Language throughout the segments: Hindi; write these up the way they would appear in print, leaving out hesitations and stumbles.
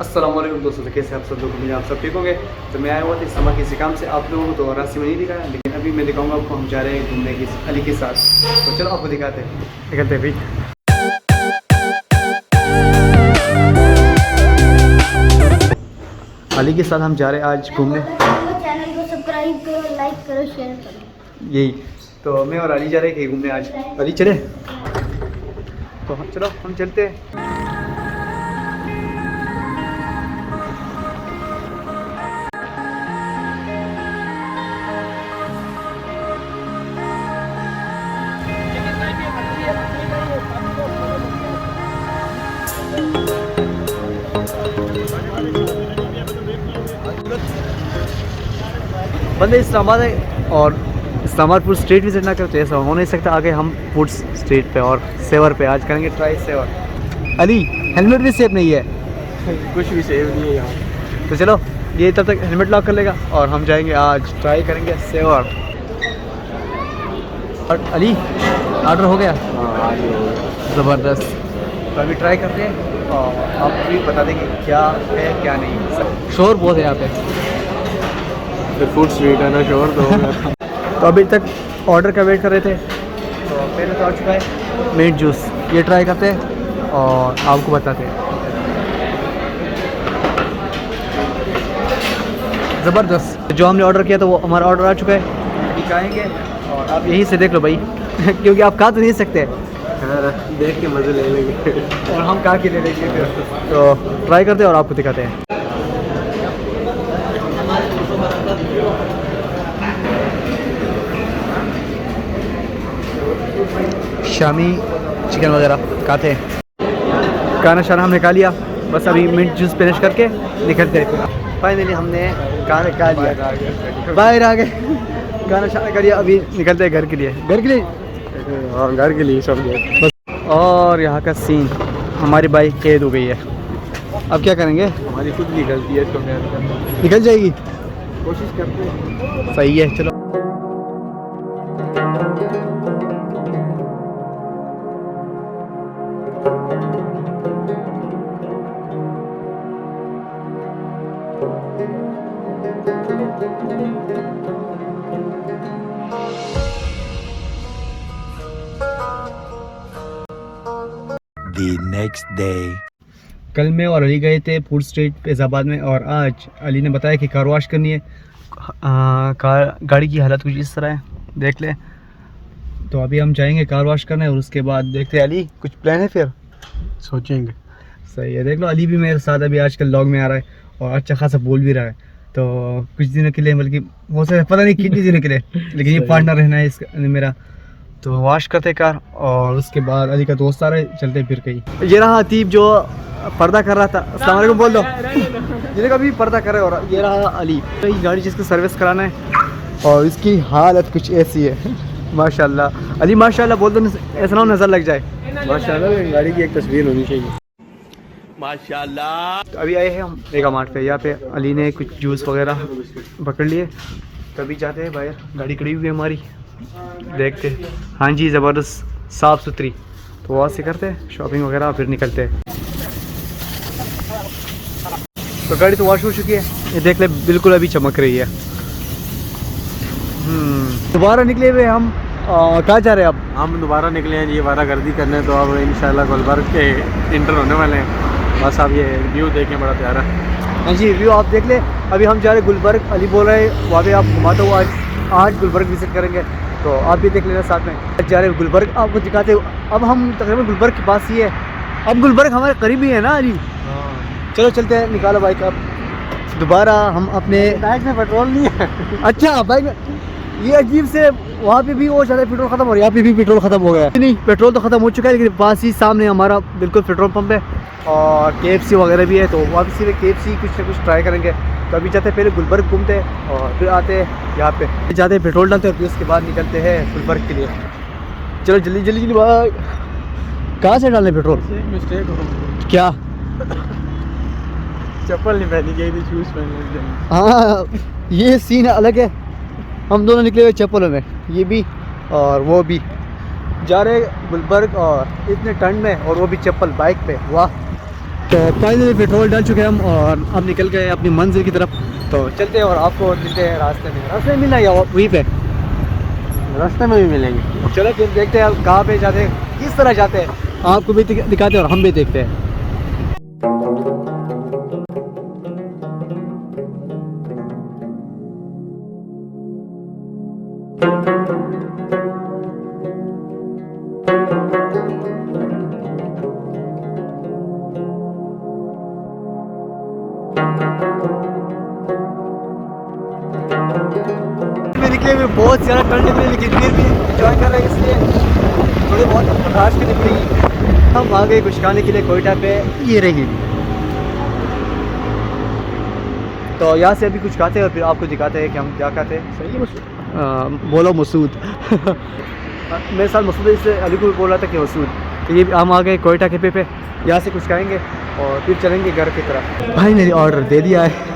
अस्सलाम वालेकुम दोस्तों, तो कैसे आप सब लोग? आप सब ठीक होंगे। तो मैं आया हुआ था इस समर किसी काम से। आप लोगों को तो रास्ते में नहीं दिखाया, लेकिन अभी मैं दिखाऊंगा आपको। हम जा रहे हैं घूमने की अली के साथ। तो चलो आपको दिखाते हैं, निकलते हैं भाई। अली के साथ हम जा रहे हैं आज घूमने। चैनल को सब्सक्राइब करो, लाइक करो, शेयर करो। यही तो मैं और अली जा रहे हैं कहीं घूमने आज। अली चले तो चलो हम चलते हैं। बंदे इस्लामाबाद है और इस्लामाबाद फूड स्ट्रीट विजिट ना करते ऐसा हो नहीं सकता। आगे हम फूड स्ट्रीट पे और सेवर पे आज करेंगे ट्राई सेवर। अली हेलमेट भी सेफ नहीं है, कुछ भी सेव नहीं है यहाँ। तो चलो ये तब तक हेलमेट लॉक कर लेगा और हम जाएंगे आज ट्राई करेंगे सेवर। और अली ऑर्डर हो गया? ज़बरदस्त। तो अभी ट्राई करते हैं और आप भी बता देंगे क्या है क्या नहीं। शोर बहुत है यहाँ पे, फिर फूड स्ट्रीट है ना, शोर तो होगा। तो अभी तक ऑर्डर का वेट कर रहे थे। तो पहले तो आ चुका है मिंट जूस, ये ट्राई करते हैं और आपको बताते हैं। ज़बरदस्त। जो हमने ऑर्डर किया था वो हमारा ऑर्डर आ चुका है। अभी खाएंगे और आप यहीं से देख लो भाई क्योंकि आप खा तो नहीं सकते, देख के मज़े ले लेंगे और हम खा के ले लेंगे फिर। तो ट्राई करते हैं और आपको दिखाते हैं। शामी चिकन वगैरह खाते हैं। खाना शाना हमने खा लिया, बस अभी मिंट जूस फिनिश करके निकलते हैं। फाइनली हमने खाना खा लिया, बाहर आ गए, खाना शाना खा लिया। अभी निकलते हैं घर के लिए। हाँ, घर के लिए सब गए बस। और यहाँ का सीन, हमारी बाइक कैद हो गई है। अब क्या करेंगे? हमारी खुद की गलती है, इसको निकल जाएगी, कोशिश करते हैं। सही है। चलो The next day. कल मैं और अली गए थे फूड स्ट्रीट फैज़ाबाद में, और आज अली ने बताया कि कार वॉश करनी है। गाड़ी की हालत कुछ इस तरह है, देख ले। तो अभी हम जाएंगे कार वॉश करने और उसके बाद देखते हैं। अली कुछ प्लान है फिर? सोचेंगे। सही है। देख लो अली भी मेरे साथ अभी आजकल लॉग में आ रहा है और अच्छा खासा बोल भी रहा है। तो कुछ दिनों के लिए, बल्कि हो सकता है पता नहीं कितने दिनों के लिए, लेकिन ये पार्टनर रहना है इसका मेरा। तो वॉश करते कार और उसके बाद अली का दोस्त आ रहा है, चलते फिर कहीं। ये रहा अतीब जो पर्दा कर रहा था। अस्सलाम वालेकुम बोल दो। ये अभी पर्दा कर रहे हो। ये रहा अली, तो ये गाड़ी जिसको सर्विस कराना है और इसकी हालत कुछ ऐसी है माशाल्लाह। अली माशाल्लाह बोल दो, ऐसा ना नज़र लग जाए। माशाल्लाह, गाड़ी की एक तस्वीर होनी चाहिए। माशाल्लाह। तो अभी आए हैं हम मेगा मार्ट पे। यहाँ पे अली ने कुछ जूस वगैरह पकड़ लिए, तभी जाते हैं बाहर। गाड़ी खड़ी हुई है हमारी, देखते हैं। हाँ जी, ज़बरदस्त साफ़ सुथरी। तो वहाँ से करते हैं शॉपिंग वगैरह, फिर निकलते हैं। तो गाड़ी तो वॉश हो चुकी है, ये देख ले बिल्कुल अभी चमक रही है। दोबारा निकले हुए हम। कहाँ जा रहे हैं अब? हम दोबारा निकले हैं ये वारागर्दी करने, तो अब इंशाल्लाह गुलबर्ग के इंटर होने वाले हैं। बस आप ये व्यू देखें, बड़ा प्यारा। हाँ जी, व्यू आप देख ले। अभी हम जा रहे हैं गुलबर्ग। अली बोल रहे हैं वहाँ पे आप घुमाते हो। आज गुलबर्ग विजिट करेंगे, तो आप भी देख लेना साथ में। जा रहे हैं गुलबर्ग, आपको दिखाते हो। अब हम तकरीबन गुलबर्ग के पास ही है। अब गुलबर्ग हमारे करीब ही है ना अली। चलो चलते हैं, निकालो बाइक। अब दोबारा हम अपने बाइक में पेट्रोल नहीं है। अच्छा बाइक में, ये अजीब से वहाँ पे भी वो ज़्यादा पेट्रोल ख़त्म हो रहा है, यहाँ पे भी पेट्रोल ख़त्म हो गया है। नहीं, पेट्रोल तो ख़त्म हो चुका है, लेकिन पास ही सामने हमारा बिल्कुल पेट्रोल पंप है और KFC वगैरह भी है। तो वापसी में KFC कुछ ना कुछ ट्राई करेंगे। तो अभी जाते हैं, पहले गुलबर्ग घूमते हैं और फिर आते हैं यहाँ पे, जाते हैं पेट्रोल डालते हैं, फिर उसके बाद निकलते हैं गुलबर्ग के लिए। चलो जल्दी जल्दी जल्दी भाई। कहाँ से डालने पेट्रोल? मिस्टेक हो क्या? चप्पल नहीं पहनी गई थी, शूज़ पहन लेते। हाँ, ये सीन अलग है। हम दोनों निकले हुए चप्पलों में, ये भी और वो भी। जा रहे गुलबर्ग और इतने ठंड में, और वो भी चप्पल बाइक पे। वाह, तो फाइनली पेट्रोल डाल चुके हैं हम और अब निकल गए अपनी मंजिल की तरफ। तो चलते हैं और आपको मिलते हैं रास्ते में मिलना या वहीं पे रास्ते में भी मिलेंगे। चलो फिर देखते हैं कहाँ पे जाते हैं, किस तरह जाते हैं, आपको भी दिखाते हैं और हम भी देखते हैं। निकले हुए बहुत ज़्यादा ठंड निकली लेकिन फिर भी एंजॉय कर रहे हैं, इसलिए थोड़ी बहुत बर्दाश्त करनी पड़ेगी। हम आ गए कुछ खाने के लिए कोयटा पे, ये रही। तो यहाँ से अभी कुछ खाते हैं और फिर आपको दिखाते हैं कि हम क्या खाते हैं। सही है बोलो मसूद मेरे साथ मसूद है, इससे अली को भी बोल रहा था कि मसूद। तो ये हम आ गए कोयटा के पे यहाँ से कुछ खाएंगे और फिर चलेंगे घर की तरफ। भाई ने ऑर्डर दे दिया है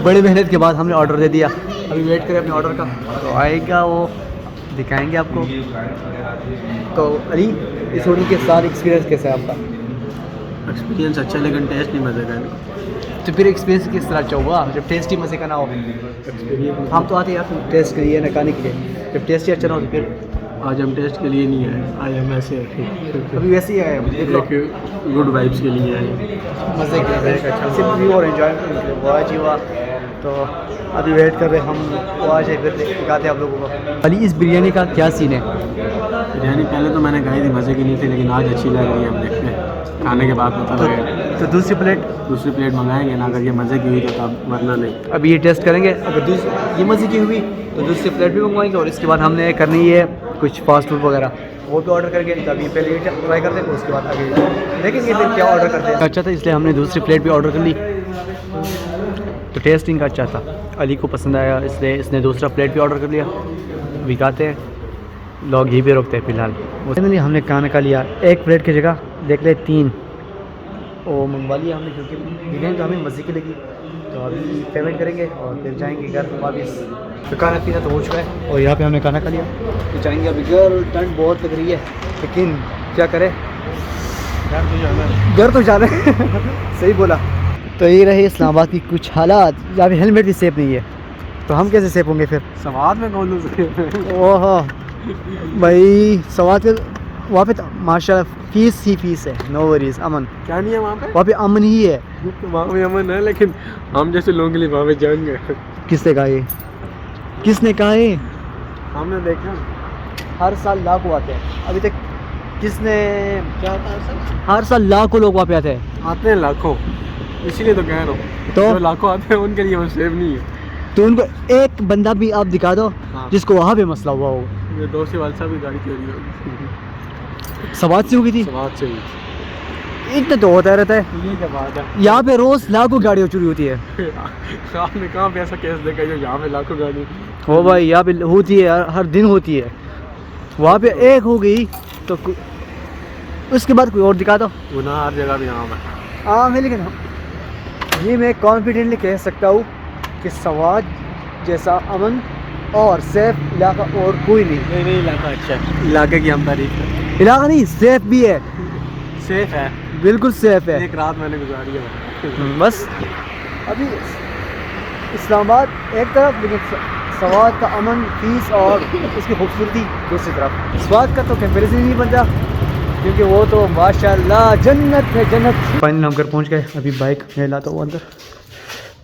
बड़ी मेहनत के बाद हमने ऑर्डर दे दिया। अभी वेट करें अपने ऑर्डर का, तो आएगा वो दिखाएंगे आपको। तो अली, इस होटल के साथ एक्सपीरियंस कैसा है आपका? एक्सपीरियंस अच्छा लेकिन टेस्ट नहीं मज़े का। तो फिर एक्सपीरियंस किस तरह अच्छा हुआ जब टेस्ट ही मज़े का ना हो? हम तो आते हैं यार टेस्ट के लिए ना खाने के लिए, जब टेस्ट ही अच्छा ना हो तो फिर। आज हम टेस्ट के लिए नहीं आए, आज हम ऐसे अभी वैसे ही आए, देख लो गुड वाइब्स के लिए आए, मज़े के लिए, सिर्फ व्यू और एंजॉयमेंट हुआ जी हुआ। तो अभी वेट कर रहे हम, वो आ जाए फिर दिखाते हैं आप लोगों को। अली, इस बिरयानी का क्या सीन है? बिरयानी पहले तो मैंने खाई थी, मज़े की नहीं थी, लेकिन आज अच्छी लग रही है। हम देखते हैं खाने के बाद पता लगेगा। तो दूसरी प्लेट मंगाएंगे ना, अगर ये मज़े की हुई तो तब, वरना नहीं। अभी ये टेस्ट करेंगे, अगर ये मज़े की हुई तो दूसरी प्लेट भी मंगवाएंगे और इसके बाद हमने करनी है कुछ फास्ट फूड वगैरह, वो भी ऑर्डर करेंगे। तभी पहले ये ट्राई करते हैं, उसके बाद आगे देखेंगे फिर क्या ऑर्डर करते हैं। अच्छा था इसलिए हमने दूसरी प्लेट भी ऑर्डर कर ली। तो टेस्ट इनका अच्छा था, अली को पसंद आया, इसलिए इसने दूसरा प्लेट भी ऑर्डर कर लिया। अभी खाते हैं, लोग यहीं पे रोकते हैं फ़िलहाल। फाइनली हमने खाना खा लिया, एक प्लेट की जगह देख ले 3 वो मंगवा लिया हमने, क्योंकि बिरयानी तो हमें मज़े की लगी। तो अभी पेमेंट करेंगे और फिर जाएंगे घर वापस। तो खाना पीना तो हो चुका है और यहाँ पे हमने खाना खा लिया, तो जाएंगे अभी घर। ठंड बहुत लग रही है लेकिन क्या करें, घर तो जाना है सही बोला। तो ये रहे इस्लामाबाद की कुछ हालात। यहाँ पे हेलमेट भी सेफ नहीं है, तो हम कैसे सेफ होंगे फिर? सवाद में कौन लूँ? ओह भाई, सवाद के वहाँ पे तो माशाल्लाह फीस ही फीस है, नो वरीज, अमन। क्या नहीं है वहाँ वहाँ पे अमन ही है। वहाँ पे अमन है, लेकिन हम जैसे लोगों के लिए वहाँ पे जाएंगे। किसने कहा ये? किसने कहा ये? हमने देखा हर साल लाखों आते हैं, अभी तक किसने? क्या होता है हर साल लाखों लोग वहाँ पे आते हैं। आते हैं लाखों, इसीलिए तो कह रहा हूँ। तो जो लाखों आते हैं उनके लिए वो सेफ नहीं है। तो उनको एक बंदा भी आप दिखा दो जिसको वहाँ पे मसला हुआ हो। मेरे दोस्त वाले साहब की गाड़ी चोरी होगी, सवाद से होगी थी, सवाद से हुई। इतना तो होता रहता है, ये क्या बात है? यहाँ पे रोज लाखों गाड़ियाँ चोरी होती है। आपने कहाँ पे ऐसा केस देखा जो यहाँ पे लाखों गाड़ी? हो भाई, यहाँ पे होती है, हर दिन होती है। वहाँ पे एक हो गई तो उसके बाद कोई और दिखा दो। गुनाह हर जगह भी आम है। हाँ है, लेकिन ये मैं कॉन्फिडेंटली कह सकता हूँ कि सवाद जैसा अमन और सेफ इलाका और कोई नहीं। नहीं, इलाका अच्छा है, इलाके की हम तारीफ है। इलाका नहीं, सेफ भी है, सेफ है, बिल्कुल सेफ है। एक रात मैंने गुजारी है बस अभी इस्लामाबाद एक तरफ, लेकिन सवाद का अमन, फीस और उसकी खूबसूरती दूसरी तरफ। स्वाद का तो कंपैरिजन ही नहीं बनता, क्योंकि वो तो माशाल्लाह जन्नत है, जन्नत। फाइनल हम घर पहुंच गए। अभी बाइक मैं लाता हूँ अंदर,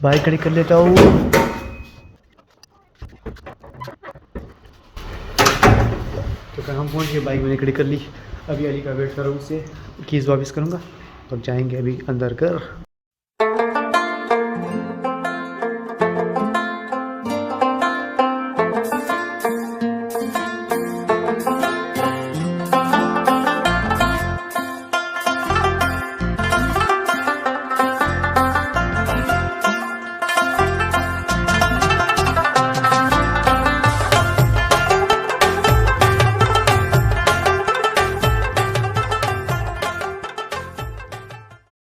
बाइक खड़ी कर लेता हूँ। तो कल हम पहुंच गए, बाइक मैंने खड़ी कर ली। अभी अली का वेट कर रहा हूँ, उससे कीज़ वापस करूँगा तो जाएंगे अभी अंदर घर।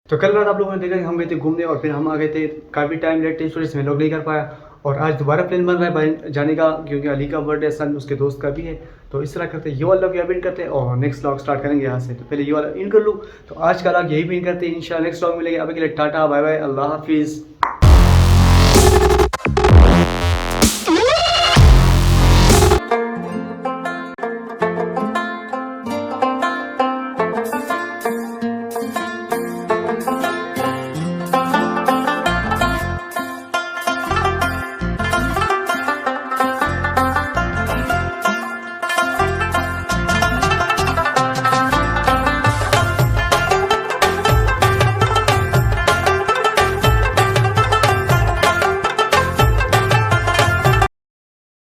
तो कल रात आप लोगों ने देखा कि हम गए थे घूमने और फिर हम आ गए थे काफ़ी टाइम लेट थे, इस वजह से मैं लोग नहीं कर पाया। और आज दोबारा प्लान बन रहा है भाई जाने का, क्योंकि अली का बर्थडे सन उसके दोस्त का भी है। तो इस तरह करते हैं, ये वाला व्लॉग एंड करते हैं और नेक्स्ट व्लॉग स्टार्ट करेंगे यहाँ से। तो पहले ये वाला इन कर लूँ, तो आज का व्लॉग यही भी करते हैं, इंशाल्लाह नेक्स्ट व्लॉग मिलेंगे। अभी के लिए टाटा बाय बाय, अल्लाह हाफिज़।